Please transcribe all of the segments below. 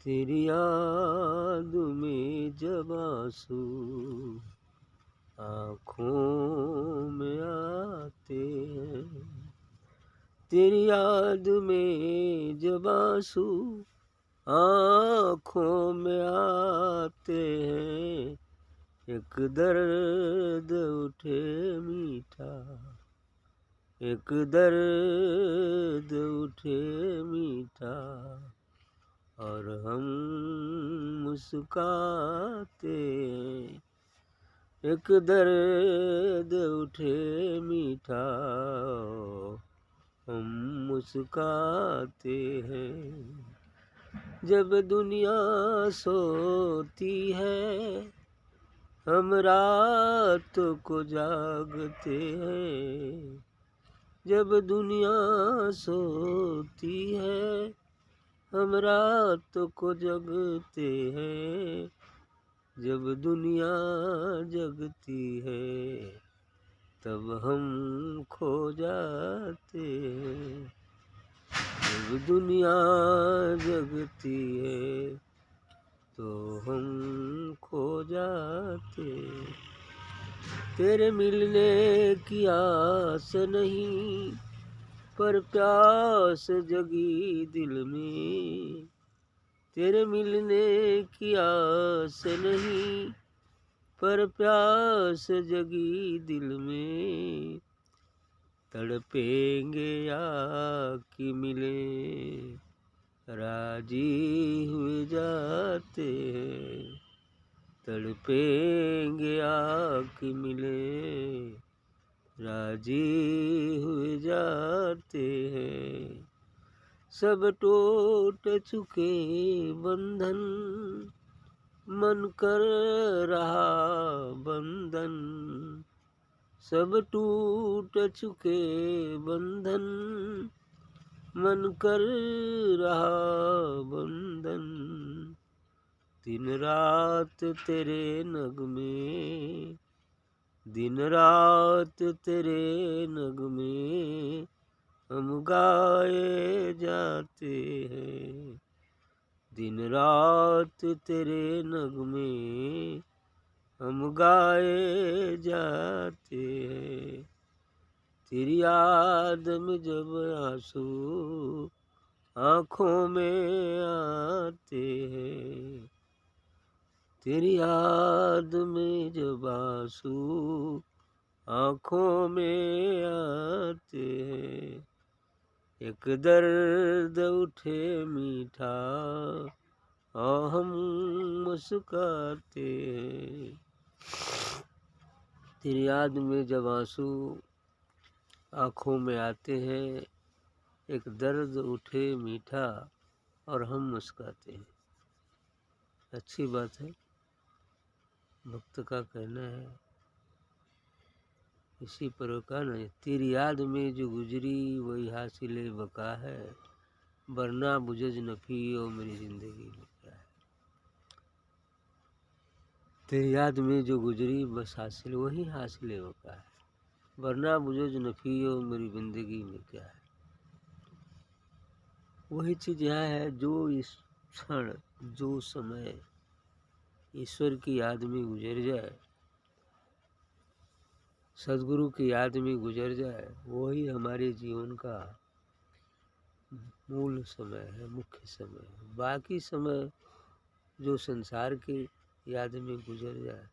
तेरी याद में जब आंसू आँखों में आते हैं, तेरी याद में जब आंसू आँखों में आते हैं, एक दर्द उठे मीठा, एक दर्द उठे मीठा, और हम मुस्काते हैं, एक दर्द उठे मीठा, हम मुस्काते हैं। जब दुनिया सोती है हम रात को जागते हैं, जब दुनिया सोती है हम रात को जगते हैं, जब दुनिया जगती है तब हम खो जाते हैं, जब दुनिया जगती है तो हम खो जाते। तेरे मिलने की आस नहीं पर प्यास जगी दिल में, तेरे मिलने की आस नहीं पर प्यास जगी दिल में, तड़पेंगे आके मिले राजी हुए जाते हैं, तड़पेंगे आके मिले राजी हुए जाते हैं। सब टूट चुके बंधन मन कर रहा बंधन, सब टूट चुके बंधन मन कर रहा बंधन, दिन रात तेरे नगमे, दिन रात तेरे नगमे हम गाए जाते हैं, दिन रात तेरे नगमे हम गाए जाते हैं। तेरी याद में जब आंसू आँखों में आते हैं, तेरी याद में जब आंसू आँखों में आते हैं, एक दर्द उठे मीठा और हम मुस्काते हैं। तेरी याद में जब आंसू आँखों में आते हैं, एक दर्द उठे मीठा और हम मुस्काते हैं। अच्छी बात है, भक्त का कहना है इसी प्रकार नहीं। तेरी याद में जो गुजरी वही हासिले बका है, वरना बुझज नफी ओ मेरी जिंदगी में क्या है। तेरी याद में जो गुजरी बस हासिल वही हासिले बका है, वरना बुझज नफी ओ मेरी जिंदगी में क्या है। वही चीज़ यहाँ है जो इस क्षण जो समय ईश्वर की याद में गुजर जाए, सदगुरु की याद में गुजर जाए, वही हमारे जीवन का मूल समय है, मुख्य समय है। बाकी समय जो संसार की याद में गुजर जाए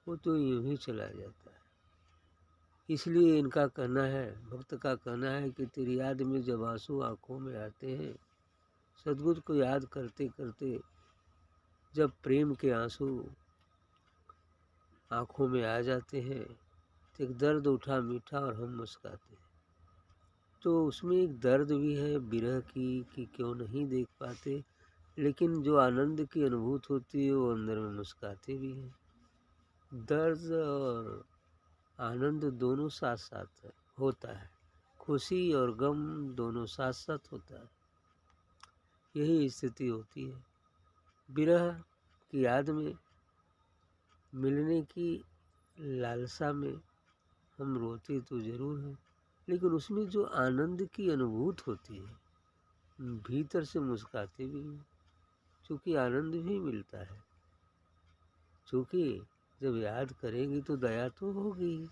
वो तो यूं ही चला जाता है। इसलिए इनका कहना है, भक्त का कहना है कि तेरी याद में जब आंसू आँखों में आते हैं, सदगुरु को याद करते करते जब प्रेम के आंसू आँखों में आ जाते हैं तो एक दर्द उठा मीठा और हम मुस्काते हैं। तो उसमें एक दर्द भी है विरह की कि क्यों नहीं देख पाते, लेकिन जो आनंद की अनुभूति होती है वो अंदर में मुस्काते भी हैं। दर्द और आनंद दोनों साथ साथ होता है, खुशी और गम दोनों साथ साथ होता है। यही स्थिति होती है। विरह की याद में मिलने की लालसा में हम रोते तो ज़रूर हैं, लेकिन उसमें जो आनंद की अनुभूति होती है भीतर से मुस्काते भी हैं। क्योंकि आनंद भी मिलता है। क्योंकि जब याद करेंगी तो दया तो होगी,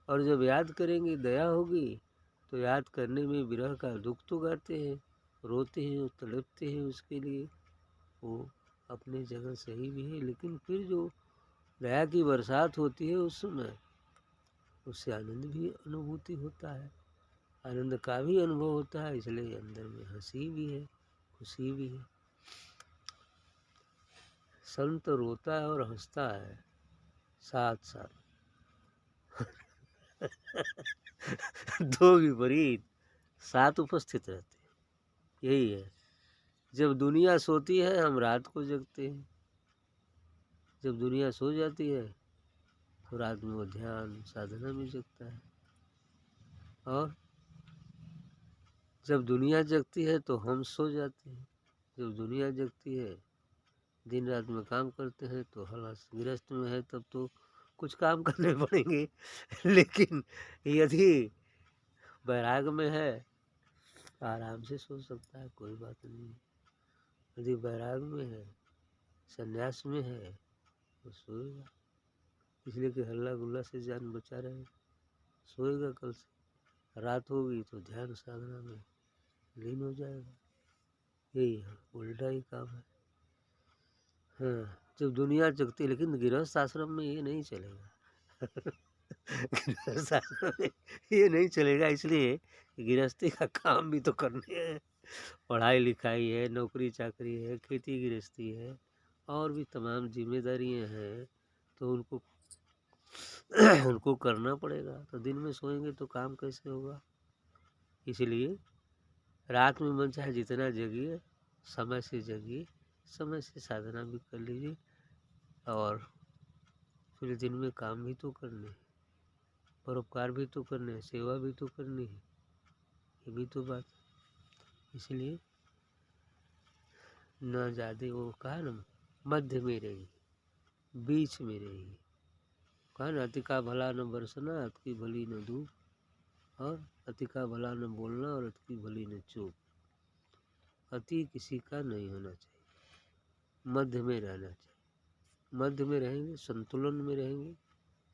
और जब याद करेंगे दया होगी तो याद करने में विरह का दुख तो गाते हैं, रोते हैं और तड़पते हैं उसके लिए। वो अपनी जगह सही भी है, लेकिन फिर जो दया की बरसात होती है उस समय उससे आनंद भी अनुभूति होता है, आनंद का भी अनुभव होता है। इसलिए अंदर में हंसी भी है, खुशी भी है। संत रोता है और हंसता है साथ साथ। दो विपरीत साथ उपस्थित रहते हैं, यही है। जब दुनिया सोती है हम रात को जगते हैं, जब दुनिया सो जाती है तो रात में वो ध्यान साधना में जगता है, और जब दुनिया जगती है तो हम सो जाते हैं। जब दुनिया जगती है दिन रात में काम करते हैं तो हालांकि गृहस्थ में है तब तो कुछ काम करने पड़ेंगे, लेकिन यदि वैराग में है तो आराम से सो सकता है, कोई बात नहीं। यदि वैराग में है, संन्यास में है तो सोएगा, इसलिए कि हल्ला गुल्ला से जान बचा रहे। सोएगा, कल से रात होगी तो ध्यान साधना में लीन हो जाएगा। यही है, उल्टा ही काम है। हाँ, जब दुनिया जगती, लेकिन गृहस्थ आश्रम में ये नहीं चलेगा। गृहस्थ आश्रम में ये नहीं चलेगा, इसलिए गृहस्थी का काम भी तो करने हैं। पढ़ाई लिखाई है, नौकरी चाकरी है, खेती गृहस्थी है, और भी तमाम जिम्मेदारियां हैं, तो उनको उनको करना पड़ेगा। तो दिन में सोएंगे तो काम कैसे होगा? इसलिए रात में मन चाहे जितना जगिए, समय से जगिए, समय से साधना भी कर लीजिए, और फिर दिन में काम भी तो करने हैं, परोपकार भी तो करने हैं, सेवा भी तो करनी है, ये भी तो बात है। इसलिए न ज़्यादा, वो कहा ना, मध्य में रही, बीच में रही। कहा ना, अति का भला न बरसना, अति की भली न धूप, और अति का भला न बोलना और अति की भली न चूप। अति किसी का नहीं होना चाहिए, मध्य में रहना चाहिए। मध्य में रहेंगे, संतुलन में रहेंगे,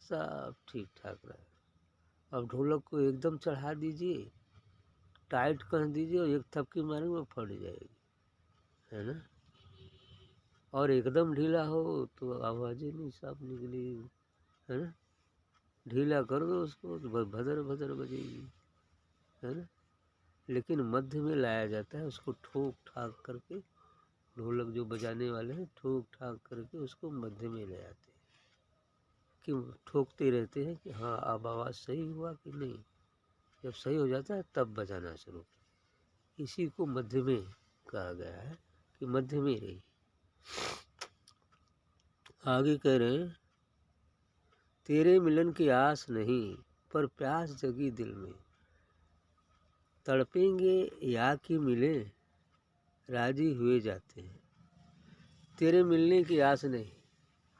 सब ठीक ठाक रहेगा। अब ढोलक को एकदम चढ़ा दीजिए, टाइट कर दीजिए, और एक थपकी मारेंगे वो फट जाएगी, है ना। और एकदम ढीला हो तो आवाज़ें नहीं साफ निकलेगी, है ना। ढीला कर दो उसको तो भदर भदर बजेगी, है ना। लेकिन मध्य में लाया जाता है, उसको ठोक ठाक करके, ढोलक जो बजाने वाले हैं ठोक ठाक करके उसको मध्य में ले आते हैं, कि ठोकते रहते हैं कि हाँ अब आवाज़ सही हुआ कि नहीं। जब सही हो जाता है तब बजाना शुरू। इसी को मध्य में कहा गया है कि मध्य में रही। आगे कह रहे हैं, तेरे मिलन की आस नहीं पर प्यास जगी दिल में, तड़पेंगे या कि मिले राजी हुए जाते हैं। तेरे मिलने की आस नहीं,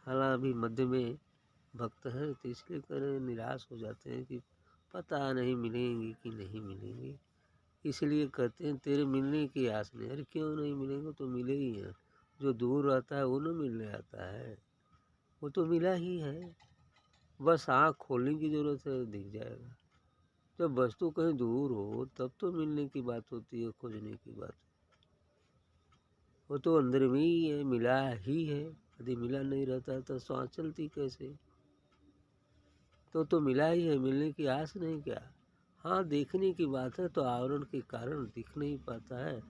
हालांकि अभी मध्य में भक्त हैं तो इसलिए करें निराश हो जाते हैं कि पता नहीं मिलेंगी कि नहीं मिलेंगी, इसलिए कहते हैं तेरे मिलने की आस नहीं। अरे क्यों नहीं मिलेंगे, तो मिले ही हैं। जो दूर रहता है वो न मिलने आता है, वो तो मिला ही है, बस आँख खोलने की ज़रूरत है, दिख जाएगा। जब वस्तु कहीं दूर हो तब तो मिलने की बात होती है, खोजने की बात। वो तो अंदर में ही है, मिला ही है। यदि मिला नहीं रहता तो सांस चलती कैसे? तो मिला ही है, मिलने की आस नहीं क्या? हाँ, देखने की बात है तो आवरण के कारण दिख नहीं पाता है,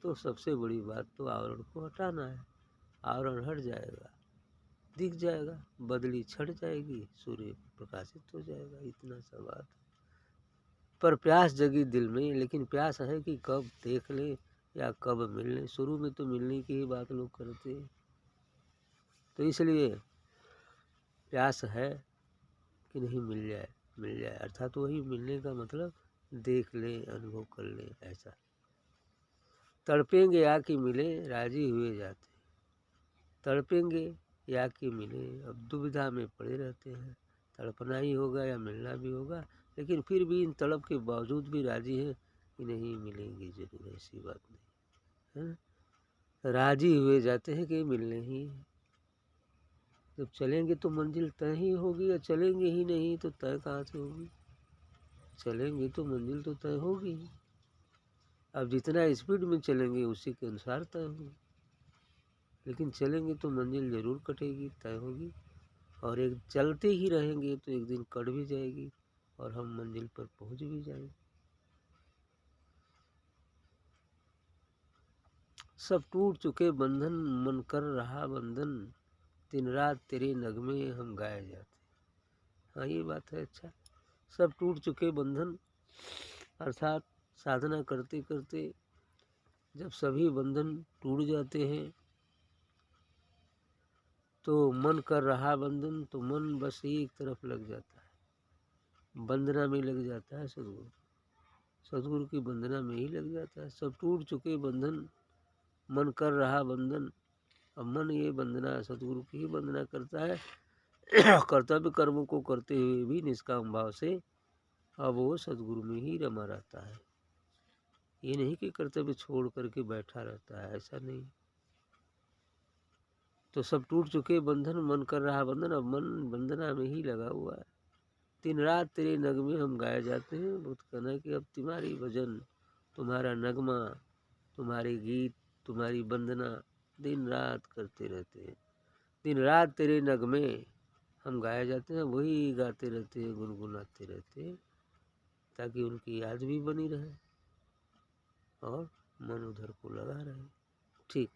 तो सबसे बड़ी बात तो आवरण को हटाना है। आवरण हट जाएगा, दिख जाएगा, बदली छट जाएगी, सूर्य प्रकाशित हो जाएगा, इतना सा बात। पर प्यास जगी दिल में, लेकिन प्यास है कि कब देख ले या कब मिलने। शुरू में तो मिलने की ही बात लोग करते हैं, तो इसलिए प्यास है कि नहीं मिल जाए, मिल जाए। अर्थात वही मिलने का मतलब देख ले, अनुभव कर ले, ऐसा। तड़पेंगे या कि मिले राजी हुए जाते, तड़पेंगे या कि मिले, अब दुविधा में पड़े रहते हैं, तड़पना ही होगा या मिलना भी होगा, लेकिन फिर भी इन तड़प के बावजूद भी राजी हैं कि नहीं मिलेंगे जरूर, ऐसी बात नहीं है। राजी हुए जाते हैं कि मिलने ही है। जब चलेंगे तो मंजिल तय ही होगी, या चलेंगे ही नहीं तो तय कहाँ से होगी? चलेंगे तो मंजिल तो तय होगी ही। अब जितना स्पीड में चलेंगे उसी के अनुसार तय होगी, लेकिन चलेंगे तो मंजिल ज़रूर कटेगी, तय होगी। और एक चलते ही रहेंगे तो एक दिन कट भी जाएगी और हम मंजिल पर पहुंच भी जाएंगे। सब टूट चुके बंधन, मन कर रहा बंधन, दिन रात तेरे नगमे हम गाए जाते। हाँ, ये बात है। अच्छा, सब टूट चुके बंधन अर्थात साधना करते करते जब सभी बंधन टूट जाते हैं तो मन कर रहा बंधन, तो मन बस एक तरफ लग जाता है, वंदना में लग जाता है सदगुरु, सदगुरु की वंदना में ही लग जाता है। सब टूट चुके बंधन, मन कर रहा बंधन। अब मन ये वंदना सदगुरु की ही वंदना करता है कर्तव्य कर्मों को करते हुए भी निष्काम भाव से अब वो सदगुरु में ही रमा रहता है। ये नहीं कि कर्तव्य छोड़ करके बैठा रहता है, ऐसा नहीं। तो सब टूट चुके बंधन, मन कर रहा बंधन, अब मन वंदना में ही लगा हुआ है। दिन रात तेरे नगमे हम गाए जाते हैं। बहुत कहना है कि अब तुम्हारी भजन, तुम्हारा नगमा, तुम्हारे गीत, तुम्हारी वंदना दिन रात करते रहते हैं। दिन रात तेरे नगमे हम गाए जाते हैं, वही गाते रहते हैं, गुनगुनाते रहते हैं, ताकि उनकी याद भी बनी रहे और मन उधर को लगा रहे। ठीक।